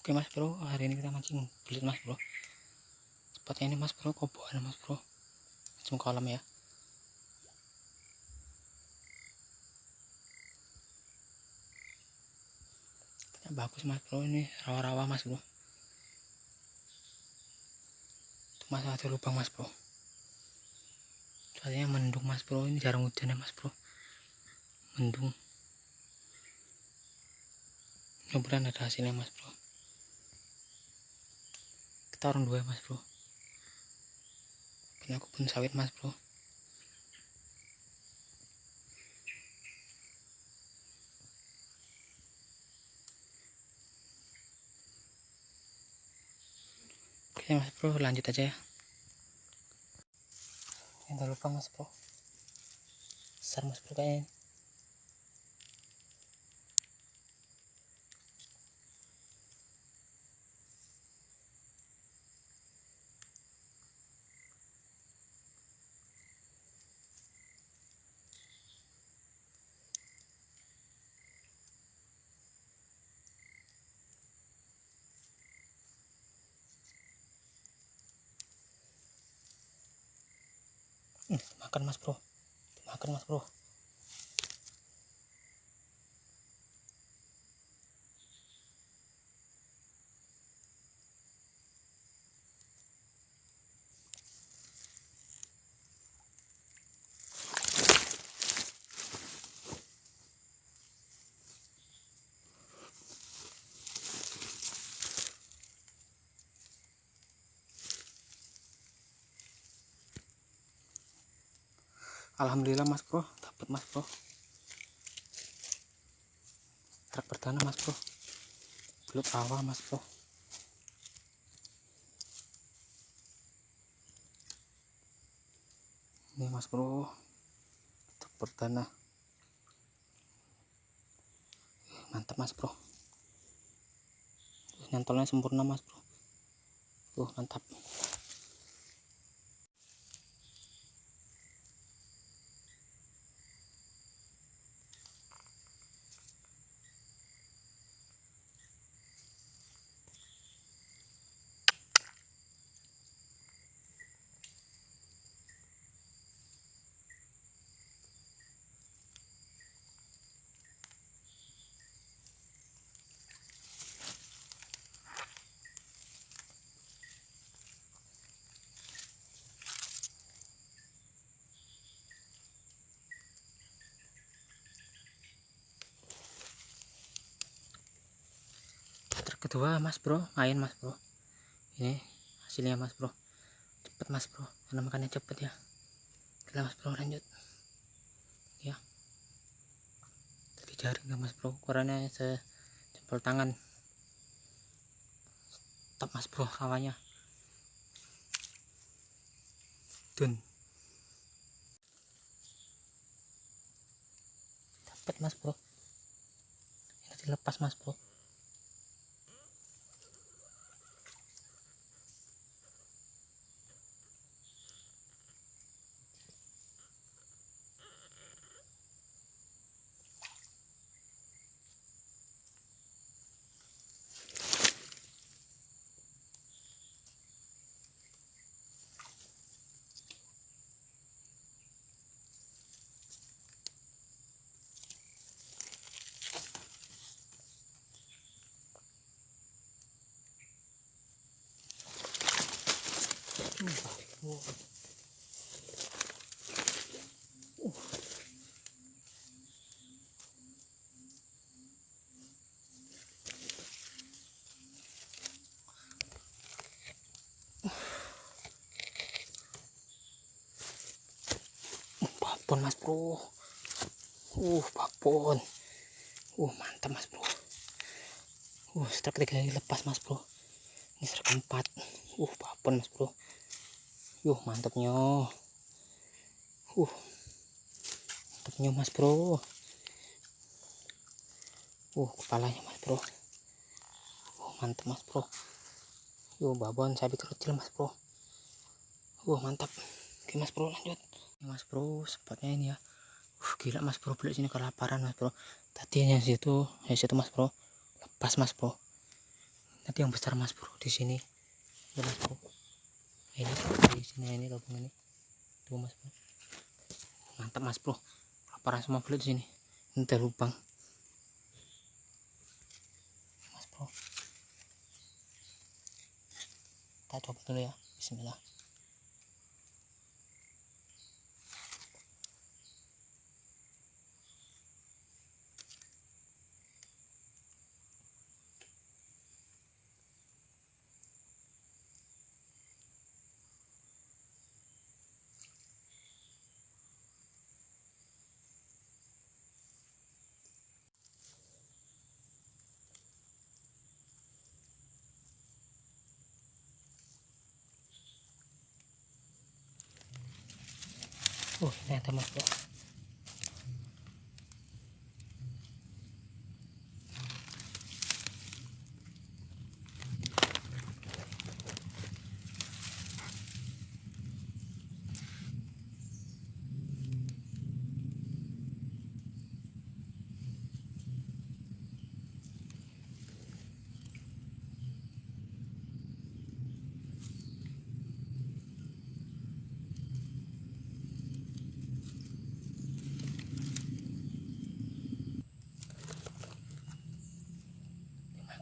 Oke mas bro, hari ini kita mancing belit mas bro. Spotnya ini mas bro, kobokan mas bro, langsung kolam ya. Tempatnya bagus mas bro, ini rawa-rawa mas bro. Cuma satu lubang mas bro. Soalnya mendung mas bro, ini jarang hujan ya mas bro. Mendung. Mudah-mudahan ada hasilnya mas bro. Kita orang dua mas bro. Punya kebun sawit mas bro. Oke mas bro, lanjut aja ya. Ini ada lubang mas bro. Besar mas bro kayaknya. Makan mas bro. Makan mas bro. Alhamdulillah mas bro, dapat mas bro. Truk perdana mas bro. Belut rawa mas bro. Ini mas bro, truk perdana. Mantap mas bro. Nyantolnya sempurna mas bro. Mantap. Kedua mas bro, main mas bro. Ini hasilnya mas bro, cepet mas bro, karena makannya cepet ya. Gila mas bro, lanjut ya. Tadi jaring ya mas bro, ukurannya sejempol tangan. Top mas bro, rawanya dun. Dapat mas bro, ini dilepas mas bro. Babon mas bro. Babon. Mantap mas bro. Strike 3 kali lepas mas bro. Ini strike 4. Babon mas bro. Mantapnya. Mantapnya mas bro. Kepalanya mas bro. Mantap mas bro. Babon sabit kecil mas bro. Mantap. Oke mas bro, lanjut. Ini mas bro, spotnya ini ya. Gila mas bro, belut sini kelaparan mas bro. Tadi yang situ mas bro, lepas mas bro. nanti yang besar mas bro di sini tuh mas bro, ini di sini ini lubang ini tuh mas bro, mantap mas bro, laparan semua belut di sini, ini ada lubang mas bro. Kita coba dulu ya, bismillah. Ini ada mas bro.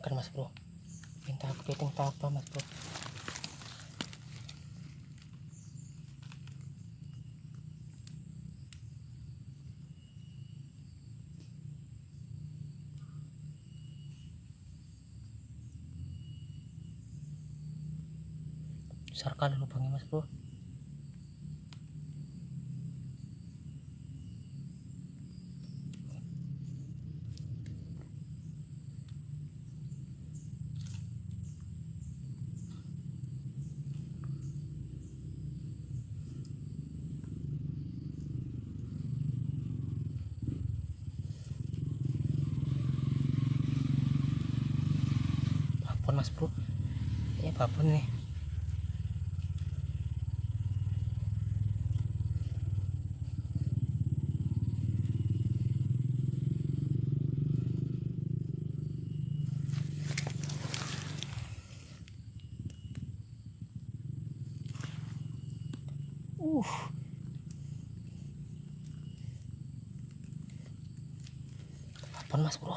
Makan mas bro, minta kepiting apa mas bro. Besar kali lubangnya mas bro. Babon mas bro, ini babon nih. Babon mas bro.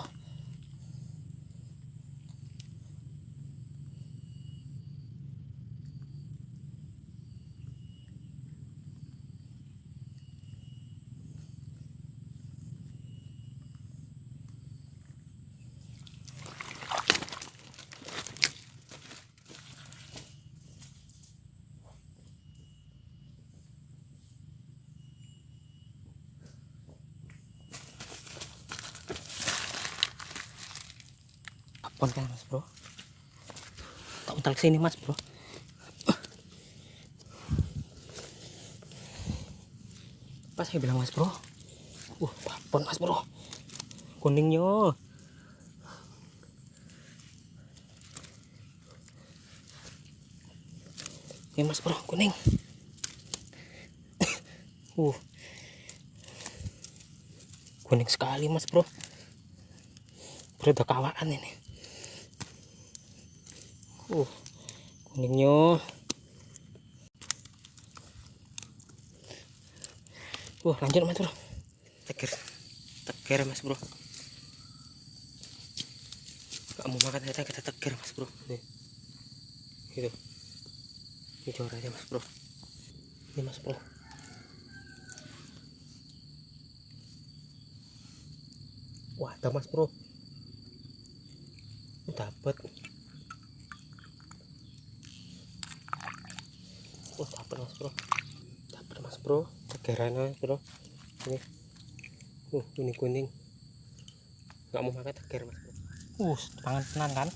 Babon kan mas bro. Tak untal sini mas bro. Pas saya bilang mas bro. Babon mas bro. Kuningnya. Ini mas bro, kuning. Kuning sekali mas bro. Udah kawakan ini. Kuningnya. Lanjut mas bro. Teker mas bro. Gak mau makan ternyata kita teker mas bro. Nih. Gitu. Ini coraknya mas bro. Ini mas bro. Wah, ada mas bro. Dapat. Dapat mas bro. Dapat mas bro. Tegeran mas bro. Ini. Kuning kuning. Gak mau makan teger mas bro. Pangan tenan kan?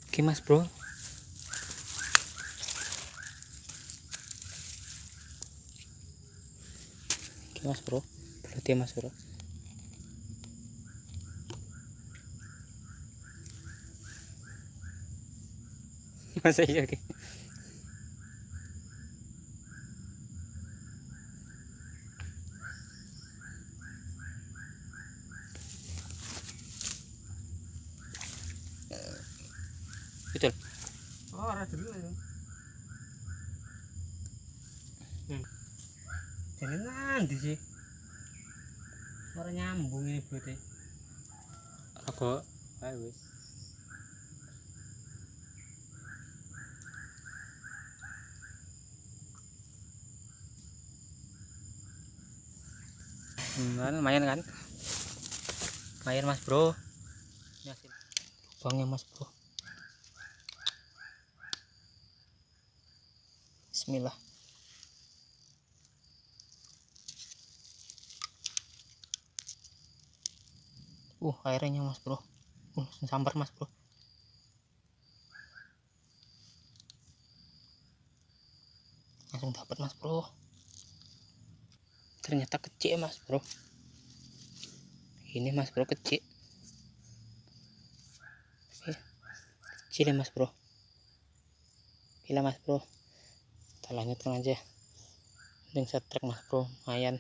Oke mas bro. Oke mas bro. Berarti mas bro. Masa iya oke. betul. Oh, ora dulu ya. Jadi nanti sih. Ora nyambung ini berarti. Aku ayo wis. Lumayan kan? Lumayan mas bro. Ini hasil lubangnya mas bro. Bismillah. Airnya mas bro. Sambar mas bro. Langsung dapat mas bro. Ternyata kecil mas bro. Ini mas bro kecil. Kecil ya mas bro. Gila mas bro. Kita lanjutkan aja. Dengan setrek mas bro. Lumayan.